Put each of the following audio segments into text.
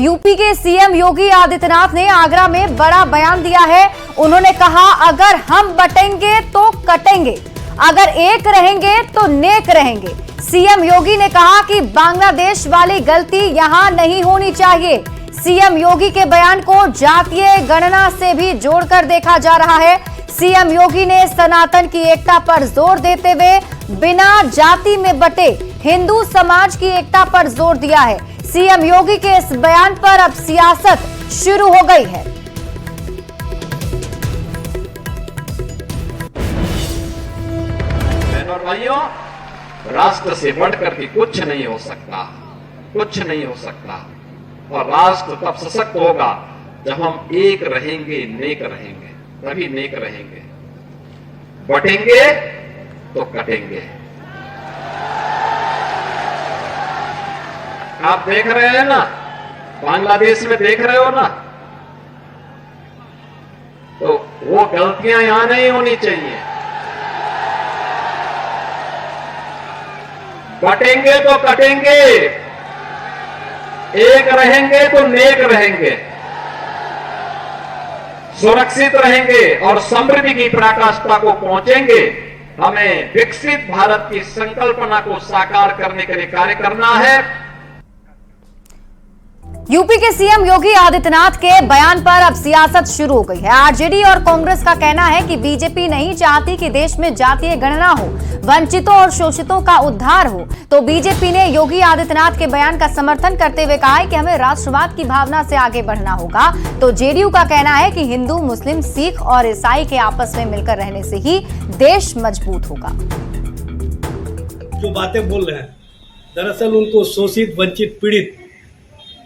UP के CM Yogi Adityanath ने आगरा में बड़ा बयान दिया है। उन्होंने कहा, अगर हम बटेंगे तो कटेंगे, अगर एक रहेंगे तो नेक रहेंगे। सीएम योगी ने कहा कि बांग्लादेश वाली गलती यहां नहीं होनी चाहिए। सीएम योगी के बयान को जातीय गणना से भी जोड़कर देखा जा रहा है। सीएम योगी ने सनातन की एकता पर जोर देते हुए बिना जाति में बटे हिंदू समाज की एकता पर जोर दिया है। सीएम योगी के इस बयान पर अब सियासत शुरू हो गई है। बहनों और भाइयों, राष्ट्र से बढ़कर के कुछ नहीं हो सकता, कुछ नहीं हो सकता। और राष्ट्र तब सशक्त होगा जब हम एक रहेंगे, नेक रहेंगे, तभी नेक रहेंगे। बटेंगे तो कटेंगे। आप देख रहे हैं ना, बांग्लादेश में देख रहे हो ना, तो वो गलतियां यहां नहीं होनी चाहिए। बटेंगे तो कटेंगे, एक रहेंगे तो नेक रहेंगे, सुरक्षित रहेंगे और समृद्धि की पराकाष्ठा को पहुंचेंगे। हमें विकसित भारत की संकल्पना को साकार करने के लिए कार्य करना है। यूपी के सीएम योगी आदित्यनाथ के बयान पर अब सियासत शुरू हो गई है। आरजेडी और कांग्रेस का कहना है कि बीजेपी नहीं चाहती कि देश में जातीय गणना हो, वंचितों और शोषितों का उद्धार हो। तो बीजेपी ने योगी आदित्यनाथ के बयान का समर्थन करते हुए कहा है कि हमें राष्ट्रवाद की भावना से आगे बढ़ना होगा। तो जेडीयू का कहना है कि हिंदू, मुस्लिम, सिख और ईसाई के आपस में मिलकर रहने से ही देश मजबूत होगा। जो बातें बोल रहे हैं, दरअसल उनको शोषित, वंचित, पीड़ित,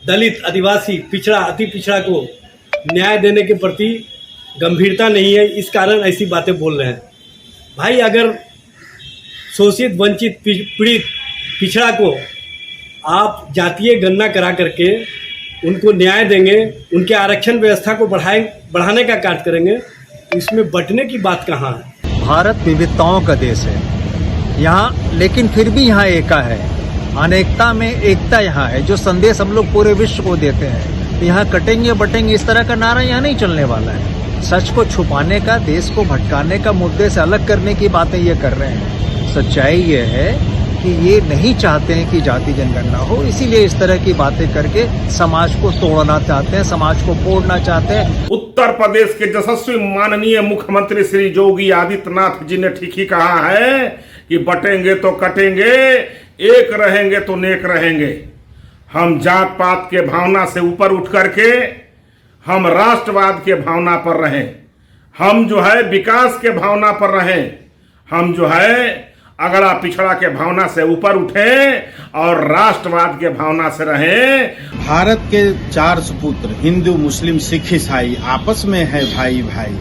दलित, आदिवासी, पिछड़ा, अति पिछड़ा को न्याय देने के प्रति गंभीरता नहीं है, इस कारण ऐसी बातें बोल रहे हैं। भाई, अगर शोषित, वंचित, पीड़ित, पिछड़ा को आप जातीय गणना करा करके उनको न्याय देंगे, उनके आरक्षण व्यवस्था को बढ़ाने का कार्य करेंगे, इसमें बंटने की बात कहाँ है। भारत विविधताओं का देश है यहाँ, लेकिन फिर भी यहाँ एका है, अनेकता में एकता यहाँ है, जो संदेश हम लोग पूरे विश्व को देते हैं। यहाँ कटेंगे बटेंगे इस तरह का नारा यहाँ नहीं चलने वाला है। सच को छुपाने का, देश को भटकाने का, मुद्दे से अलग करने की बातें ये कर रहे हैं। सच्चाई ये है कि ये नहीं चाहते हैं कि जाति जनगणना हो, इसीलिए इस तरह की बातें करके समाज को तोड़ना चाहते हैं, समाज को फोड़ना चाहते हैं। उत्तर प्रदेश के यशस्वी माननीय मुख्यमंत्री श्री योगी आदित्यनाथ जी ने ठीक ही कहा है कि बटेंगे तो कटेंगे, एक रहेंगे तो नेक रहेंगे। हम जात पात के भावना से ऊपर उठ करके हम राष्ट्रवाद के भावना पर रहें, हम जो है विकास के भावना पर रहें, हम जो है अगड़ा पिछड़ा के भावना से ऊपर उठें और राष्ट्रवाद के भावना से रहें। भारत के चार सुपुत्र हिंदू, मुस्लिम, सिख, ईसाई आपस में है भाई भाई।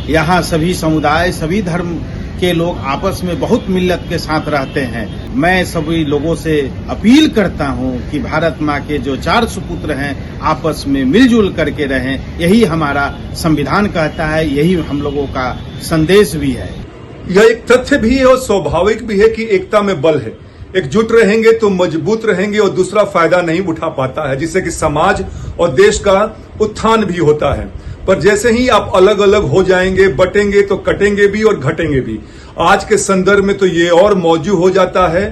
यहाँ सभी समुदाय, सभी धर्म के लोग आपस में बहुत मिल्लत के साथ रहते हैं। मैं सभी लोगों से अपील करता हूं कि भारत माँ के जो चार सुपुत्र हैं आपस में मिलजुल करके रहें। यही हमारा संविधान कहता है, यही हम लोगों का संदेश भी है। यह एक तथ्य भी है और स्वाभाविक भी है कि एकता में बल है। एकजुट रहेंगे तो मजबूत रहेंगे और दूसरा फायदा नहीं उठा पाता है, जिससे कि समाज और देश का उत्थान भी होता है। पर जैसे ही आप अलग अलग हो जाएंगे, बटेंगे तो कटेंगे भी और घटेंगे भी। आज के संदर्भ में तो ये और मौजूद हो जाता है